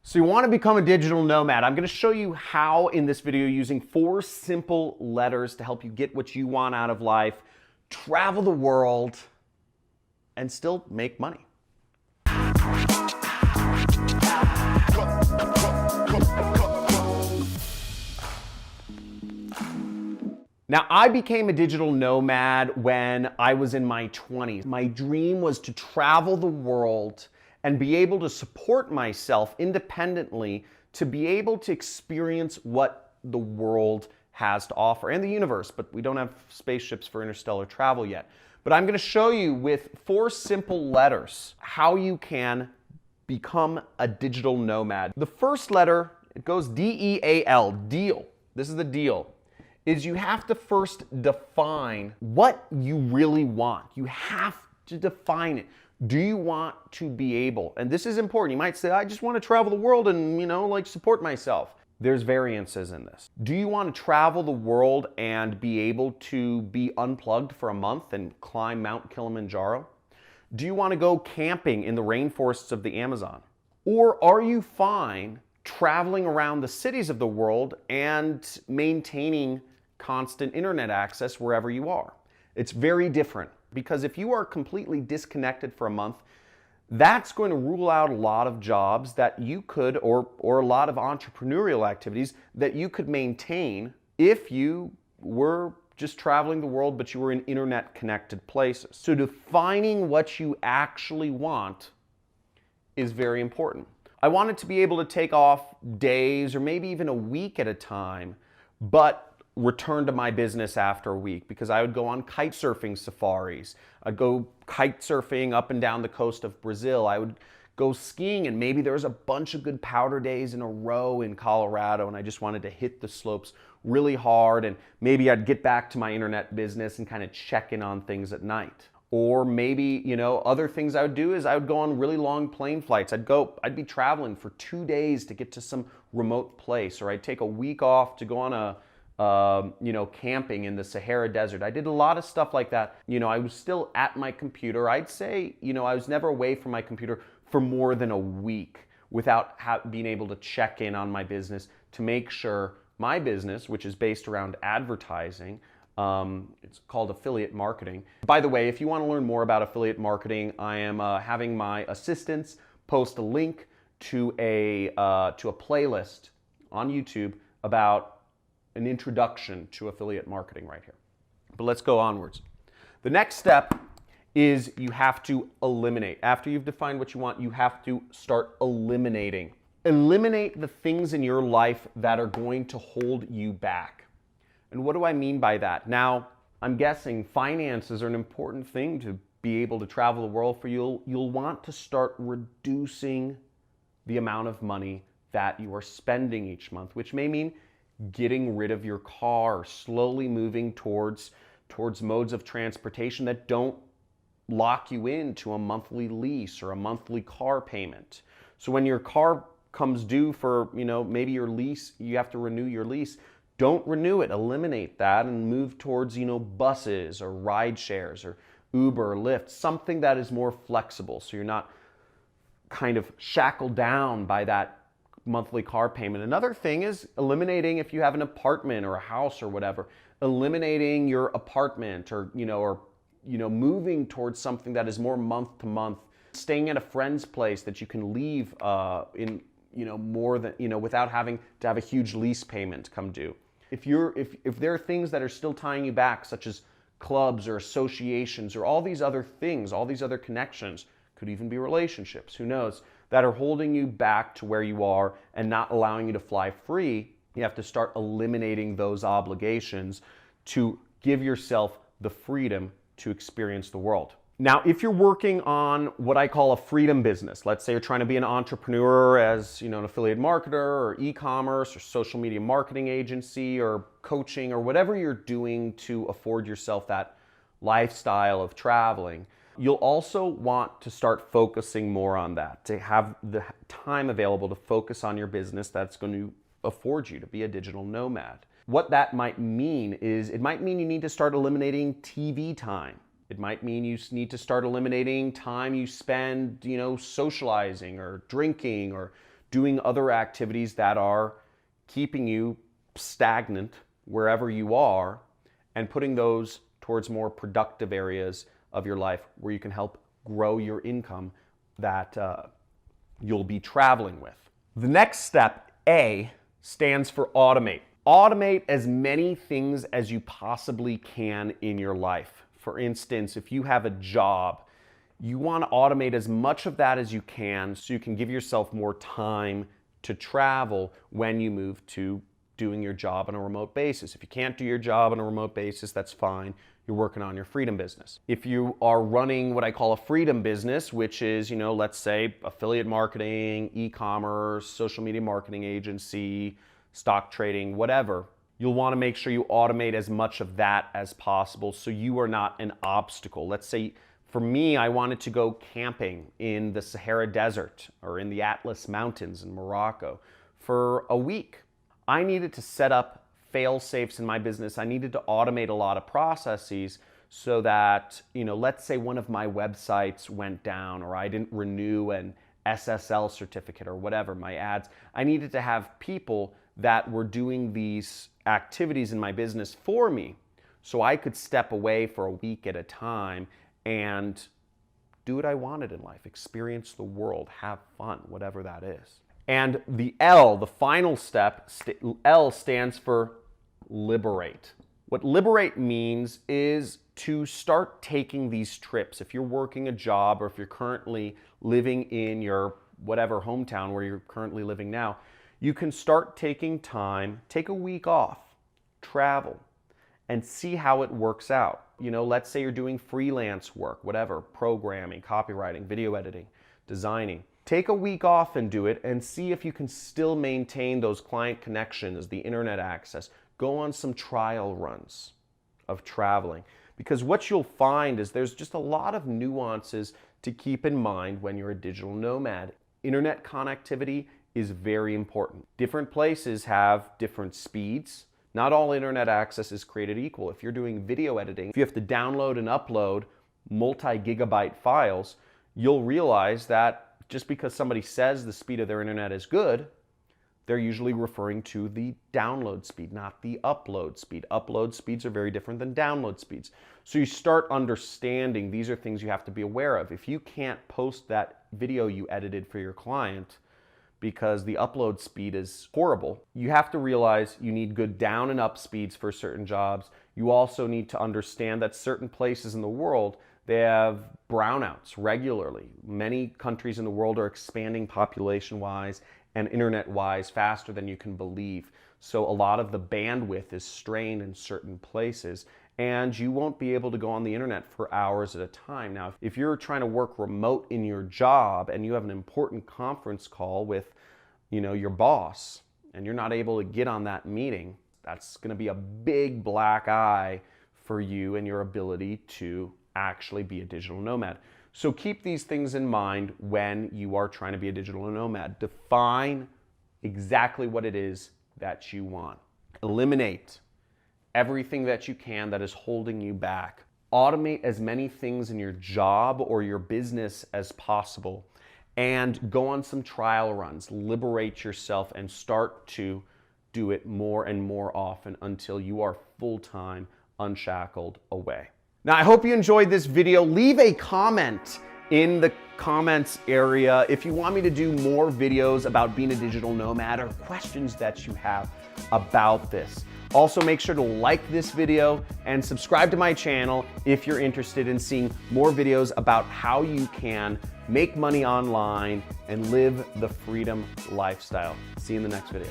So you want to become a digital nomad. I'm going to show you how in this video using 4 simple letters to help you get what you want out of life, travel the world, and still make money. Now, I became a digital nomad when I was in my 20s. My dream was to travel the world and be able to support myself independently to be able to experience what the world has to offer and the universe, but we don't have spaceships for interstellar travel yet. But I'm going to show you with 4 simple letters how you can become a digital nomad. The first letter, it goes D-E-A-L, deal. This is the deal. Is you have to first define what you really want. You have to define it. Do you want to be able, and this is important, you might say, I just want to travel the world and, like support myself. There's variances in this. Do you want to travel the world and be able to be unplugged for a month and climb Mount Kilimanjaro? Do you want to go camping in the rainforests of the Amazon? Or are you fine traveling around the cities of the world and maintaining constant internet access wherever you are? It's very different, because if you are completely disconnected for a month, that's going to rule out a lot of jobs that you could, or a lot of entrepreneurial activities that you could maintain if you were just traveling the world, but you were in internet connected places. So defining what you actually want is very important. I wanted to be able to take off days or maybe even a week at a time, but return to my business after a week, because I would go on kite surfing safaris. I'd go kite surfing up and down the coast of Brazil. I would go skiing, and maybe there was a bunch of good powder days in a row in Colorado, and I just wanted to hit the slopes really hard, and maybe I'd get back to my internet business and kind of check in on things at night. Or maybe, other things I would do is I would go on really long plane flights. I'd be traveling for 2 days to get to some remote place, or I'd take a week off to go on a camping in the Sahara Desert. I did a lot of stuff like that. I was still at my computer. I'd say, I was never away from my computer for more than a week without being able to check in on my business to make sure my business, which is based around advertising, it's called affiliate marketing. By the way, if you want to learn more about affiliate marketing, I am having my assistants post a link to a playlist on YouTube about an introduction to affiliate marketing right here. But let's go onwards. The next step is you have to eliminate. After you've defined what you want, you have to start eliminating. Eliminate the things in your life that are going to hold you back. And what do I mean by that? Now, I'm guessing finances are an important thing to be able to travel the world for you. You'll want to start reducing the amount of money that you are spending each month, which may mean getting rid of your car, slowly moving towards modes of transportation that don't lock you into a monthly lease or a monthly car payment. So when your car comes due for, maybe your lease, you have to renew your lease, don't renew it, eliminate that and move towards, buses or ride shares or Uber or Lyft, something that is more flexible so you're not kind of shackled down by that monthly car payment. Another thing is eliminating, if you have an apartment or a house or whatever, eliminating your apartment or moving towards something that is more month to month, staying at a friend's place that you can leave in more than without having to have a huge lease payment come due. If there are things that are still tying you back, such as clubs or associations or all these other things, all these other connections, could even be relationships, who knows, that are holding you back to where you are and not allowing you to fly free, you have to start eliminating those obligations to give yourself the freedom to experience the world. Now, if you're working on what I call a freedom business, let's say you're trying to be an entrepreneur as an affiliate marketer or e-commerce or social media marketing agency or coaching or whatever you're doing to afford yourself that lifestyle of traveling, you'll also want to start focusing more on that, to have the time available to focus on your business that's going to afford you to be a digital nomad. What that might mean is, it might mean you need to start eliminating TV time. It might mean you need to start eliminating time you spend, socializing or drinking or doing other activities that are keeping you stagnant wherever you are, and putting those towards more productive areas of your life where you can help grow your income that you'll be traveling with. The next step, A, stands for automate. Automate as many things as you possibly can in your life. For instance, if you have a job, you want to automate as much of that as you can so you can give yourself more time to travel when you move to doing your job on a remote basis. If you can't do your job on a remote basis, that's fine. You're working on your freedom business. If you are running what I call a freedom business, which is, let's say affiliate marketing, e-commerce, social media marketing agency, stock trading, whatever, you'll want to make sure you automate as much of that as possible so you are not an obstacle. Let's say for me, I wanted to go camping in the Sahara Desert or in the Atlas Mountains in Morocco for a week. I needed to set up fail-safes in my business. I needed to automate a lot of processes so that, let's say one of my websites went down or I didn't renew an SSL certificate or whatever, my ads. I needed to have people that were doing these activities in my business for me so I could step away for a week at a time and do what I wanted in life, experience the world, have fun, whatever that is. And the L, the final step, L stands for liberate. What liberate means is to start taking these trips. If you're working a job or if you're currently living in your whatever hometown where you're currently living now, you can start taking time, take a week off, travel, and see how it works out. Let's say you're doing freelance work, whatever, programming, copywriting, video editing, designing. Take a week off and do it and see if you can still maintain those client connections, the internet access. Go on some trial runs of traveling. Because what you'll find is there's just a lot of nuances to keep in mind when you're a digital nomad. Internet connectivity is very important. Different places have different speeds. Not all internet access is created equal. If you're doing video editing, if you have to download and upload multi-gigabyte files, you'll realize that just because somebody says the speed of their internet is good, they're usually referring to the download speed, not the upload speed. Upload speeds are very different than download speeds. So you start understanding these are things you have to be aware of. If you can't post that video you edited for your client because the upload speed is horrible, you have to realize you need good down and up speeds for certain jobs. You also need to understand that certain places in the world, they have brownouts regularly. Many countries in the world are expanding population-wise and internet-wise faster than you can believe. So a lot of the bandwidth is strained in certain places, and you won't be able to go on the internet for hours at a time. Now, if you're trying to work remote in your job and you have an important conference call with, your boss, and you're not able to get on that meeting, that's going to be a big black eye for you and your ability to actually be a digital nomad. So keep these things in mind when you are trying to be a digital nomad. Define exactly what it is that you want. Eliminate everything that you can that is holding you back. Automate as many things in your job or your business as possible, and go on some trial runs. Liberate yourself and start to do it more and more often until you are full-time, unshackled away. Now, I hope you enjoyed this video. Leave a comment in the comments area if you want me to do more videos about being a digital nomad or questions that you have about this. Also, make sure to like this video and subscribe to my channel if you're interested in seeing more videos about how you can make money online and live the freedom lifestyle. See you in the next video.